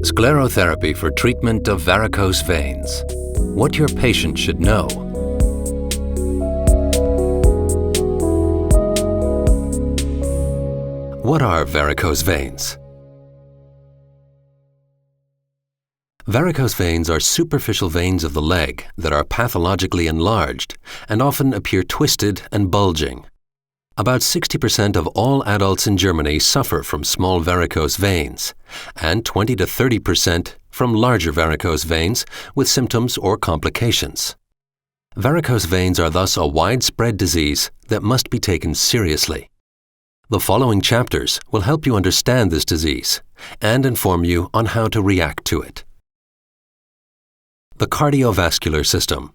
Sclerotherapy for treatment of varicose veins. What your patient should know. What are varicose veins? Varicose veins are superficial veins of the leg that are pathologically enlarged and often appear twisted and bulging. About 60% of all adults in Germany suffer from small varicose veins, and 20 to 30% from larger varicose veins with symptoms or complications. Varicose veins are thus a widespread disease that must be taken seriously. The following chapters will help you understand this disease and inform you on how to react to it. The cardiovascular system.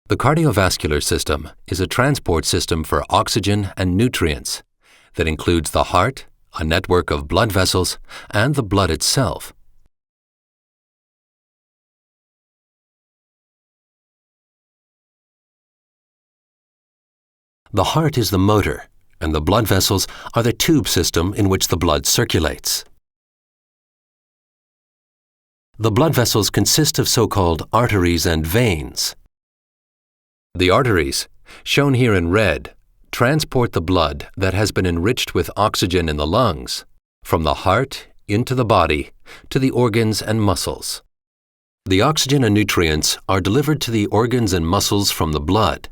The cardiovascular system is a transport system for oxygen and nutrients that includes the heart, a network of blood vessels, and the blood itself. The heart is the motor, and the blood vessels are the tube system in which the blood circulates. The blood vessels consist of so-called arteries and veins. The arteries, shown here in red, transport the blood that has been enriched with oxygen in the lungs from the heart into the body to the organs and muscles. The oxygen and nutrients are delivered to the organs and muscles from the blood,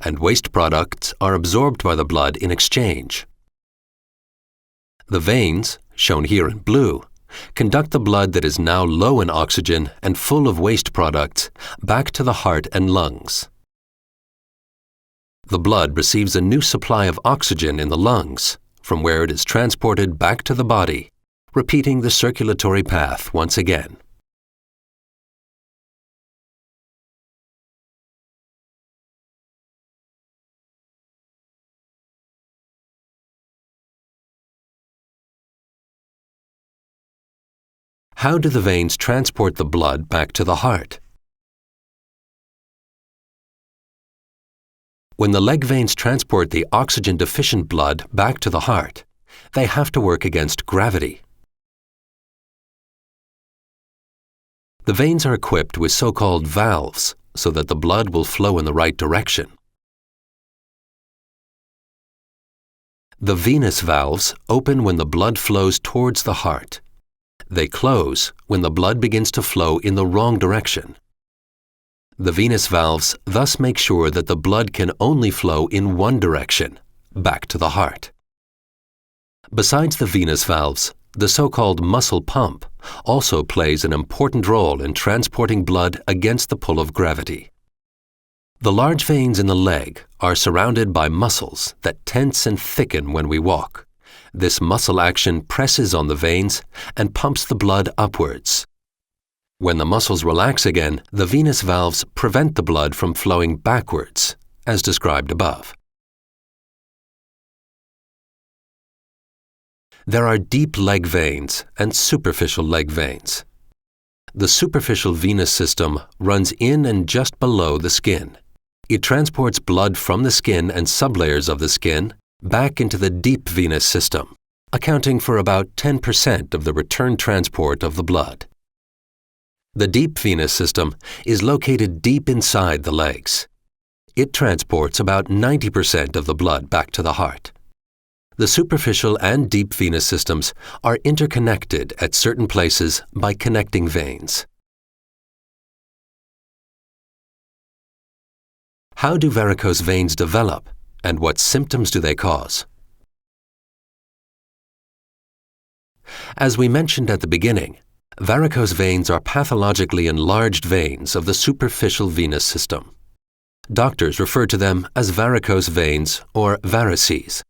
and waste products are absorbed by the blood in exchange. The veins, shown here in blue, conduct the blood that is now low in oxygen and full of waste products back to the heart and lungs. The blood receives a new supply of oxygen in the lungs, from where it is transported back to the body, repeating the circulatory path once again. How do the veins transport the blood back to the heart? When the leg veins transport the oxygen-deficient blood back to the heart, they have to work against gravity. The veins are equipped with so-called valves so that the blood will flow in the right direction. The venous valves open when the blood flows towards the heart. They close when the blood begins to flow in the wrong direction. The venous valves thus make sure that the blood can only flow in one direction, back to the heart. Besides the venous valves, the so-called muscle pump also plays an important role in transporting blood against the pull of gravity. The large veins in the leg are surrounded by muscles that tense and thicken when we walk. This muscle action presses on the veins and pumps the blood upwards. When the muscles relax again, the venous valves prevent the blood from flowing backwards, as described above. There are deep leg veins and superficial leg veins. The superficial venous system runs in and just below the skin. It transports blood from the skin and sublayers of the skin back into the deep venous system, accounting for about 10% of the return transport of the blood. The deep venous system is located deep inside the legs. It transports about 90% of the blood back to the heart. The superficial and deep venous systems are interconnected at certain places by connecting veins. How do varicose veins develop, and what symptoms do they cause? As we mentioned at the beginning, varicose veins are pathologically enlarged veins of the superficial venous system. Doctors refer to them as varicose veins or varices.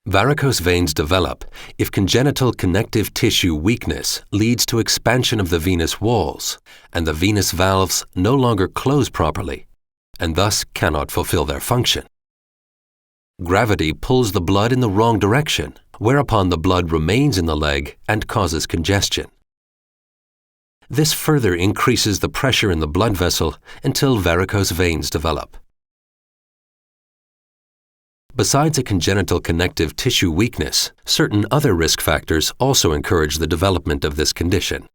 Varicose veins develop if congenital connective tissue weakness leads to expansion of the venous walls, and the venous valves no longer close properly, and thus cannot fulfill their function. Gravity pulls the blood in the wrong direction, whereupon the blood remains in the leg and causes congestion. This further increases the pressure in the blood vessel until varicose veins develop. Besides a congenital connective tissue weakness, certain other risk factors also encourage the development of this condition.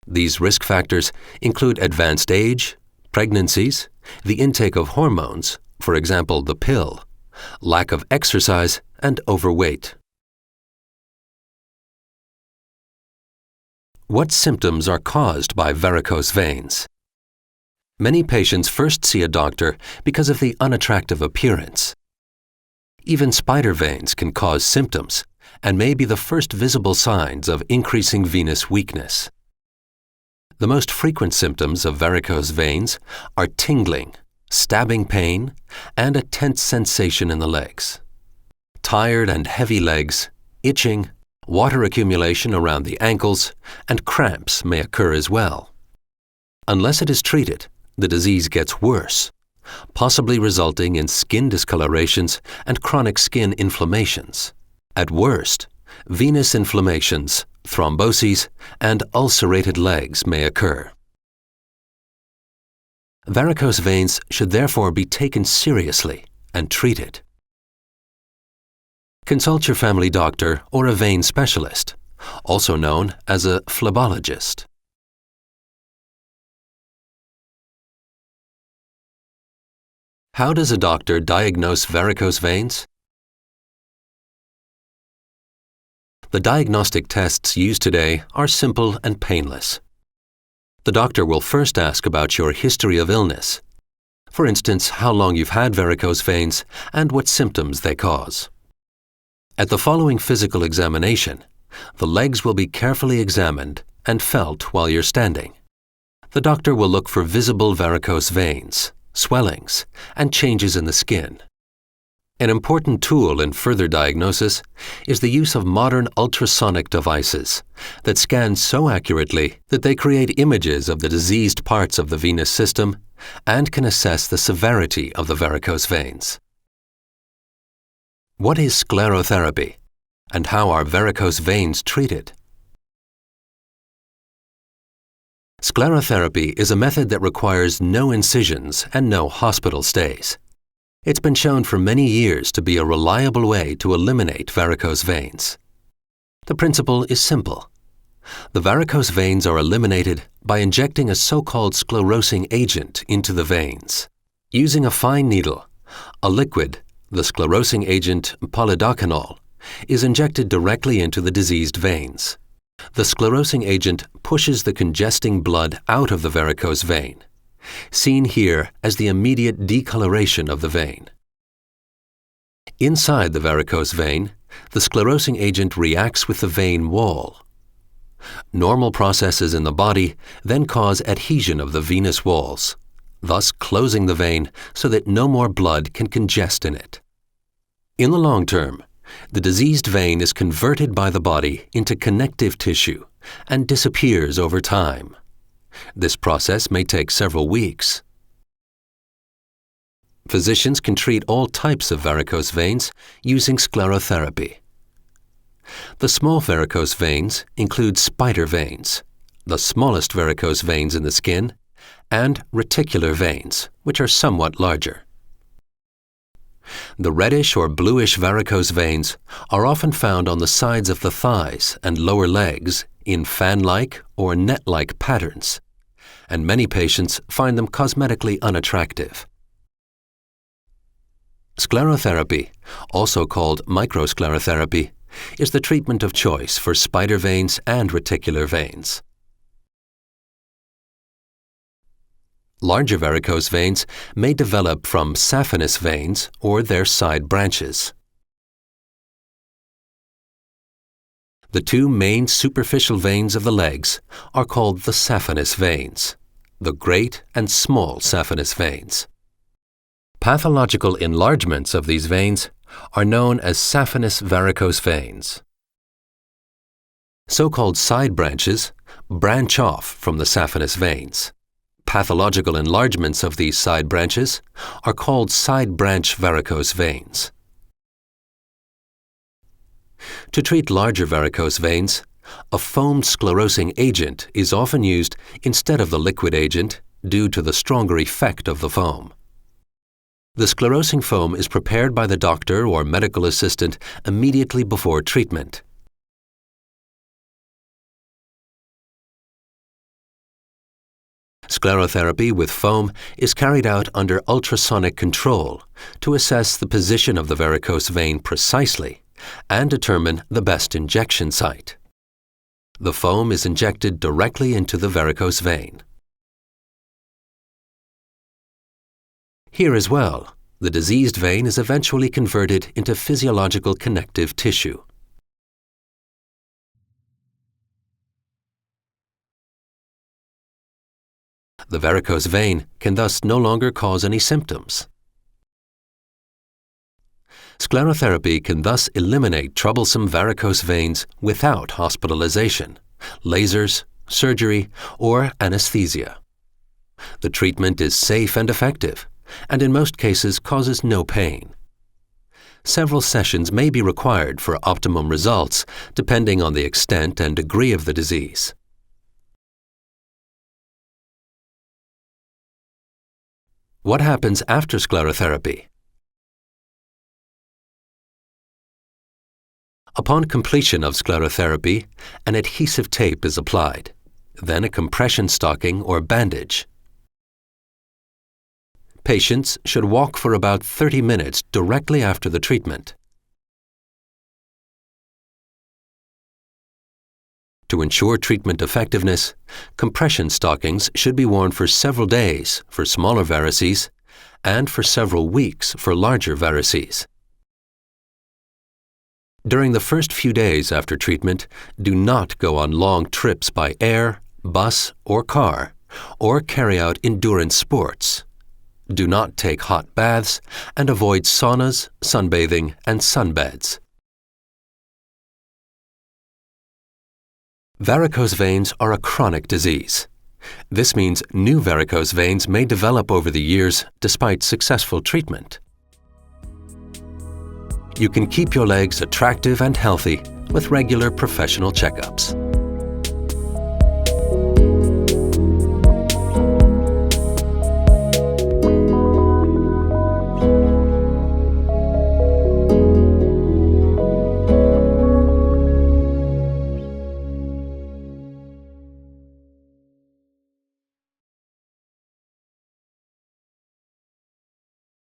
These risk factors include advanced age, pregnancies, the intake of hormones, for example the pill, lack of exercise, and overweight. What symptoms are caused by varicose veins? Many patients first see a doctor because of the unattractive appearance. Even spider veins can cause symptoms and may be the first visible signs of increasing venous weakness. The most frequent symptoms of varicose veins are tingling, stabbing pain, and a tense sensation in the legs. Tired and heavy legs, itching, water accumulation around the ankles, and cramps may occur as well. Unless it is treated, the disease gets worse, possibly resulting in skin discolorations and chronic skin inflammations. At worst, venous inflammations, thromboses, and ulcerated legs may occur. Varicose veins should therefore be taken seriously and treated. Consult your family doctor or a vein specialist, also known as a phlebologist. How does a doctor diagnose varicose veins? The diagnostic tests used today are simple and painless. The doctor will first ask about your history of illness, for instance, how long you've had varicose veins and what symptoms they cause. At the following physical examination, the legs will be carefully examined and felt while you're standing. The doctor will look for visible varicose veins, swellings, and changes in the skin. An important tool in further diagnosis is the use of modern ultrasonic devices that scan so accurately that they create images of the diseased parts of the venous system and can assess the severity of the varicose veins. What is sclerotherapy, and how are varicose veins treated? Sclerotherapy is a method that requires no incisions and no hospital stays. It's been shown for many years to be a reliable way to eliminate varicose veins. The principle is simple. The varicose veins are eliminated by injecting a so-called sclerosing agent into the veins. Using a fine needle, a liquid, the sclerosing agent polidocanol, is injected directly into the diseased veins. The sclerosing agent pushes the congesting blood out of the varicose vein, seen here as the immediate decoloration of the vein. Inside the varicose vein, the sclerosing agent reacts with the vein wall. Normal processes in the body then cause adhesion of the venous walls, thus closing the vein so that no more blood can congest in it. In the long term, the diseased vein is converted by the body into connective tissue and disappears over time. This process may take several weeks. Physicians can treat all types of varicose veins using sclerotherapy. The small varicose veins include spider veins, the smallest varicose veins in the skin, and reticular veins, which are somewhat larger. The reddish or bluish varicose veins are often found on the sides of the thighs and lower legs in fan-like or net-like patterns, and many patients find them cosmetically unattractive. Sclerotherapy, also called microsclerotherapy, is the treatment of choice for spider veins and reticular veins. Larger varicose veins may develop from saphenous veins or their side branches. The two main superficial veins of the legs are called the saphenous veins, the great and small saphenous veins. Pathological enlargements of these veins are known as saphenous varicose veins. So-called side branches branch off from the saphenous veins. Pathological enlargements of these side branches are called side branch varicose veins. To treat larger varicose veins, a foamed sclerosing agent is often used instead of the liquid agent due to the stronger effect of the foam. The sclerosing foam is prepared by the doctor or medical assistant immediately before treatment. Sclerotherapy with foam is carried out under ultrasonic control to assess the position of the varicose vein precisely and determine the best injection site. The foam is injected directly into the varicose vein. Here as well, the diseased vein is eventually converted into physiological connective tissue. The varicose vein can thus no longer cause any symptoms. Sclerotherapy can thus eliminate troublesome varicose veins without hospitalization, lasers, surgery, or anesthesia. The treatment is safe and effective, and in most cases causes no pain. Several sessions may be required for optimum results, depending on the extent and degree of the disease. What happens after sclerotherapy? Upon completion of sclerotherapy, an adhesive tape is applied, then a compression stocking or bandage. Patients should walk for about 30 minutes directly after the treatment. To ensure treatment effectiveness, compression stockings should be worn for several days for smaller varices and for several weeks for larger varices. During the first few days after treatment, do not go on long trips by air, bus, or car, or carry out endurance sports. Do not take hot baths and avoid saunas, sunbathing, and sunbeds. Varicose veins are a chronic disease. This means new varicose veins may develop over the years despite successful treatment. You can keep your legs attractive and healthy with regular professional checkups.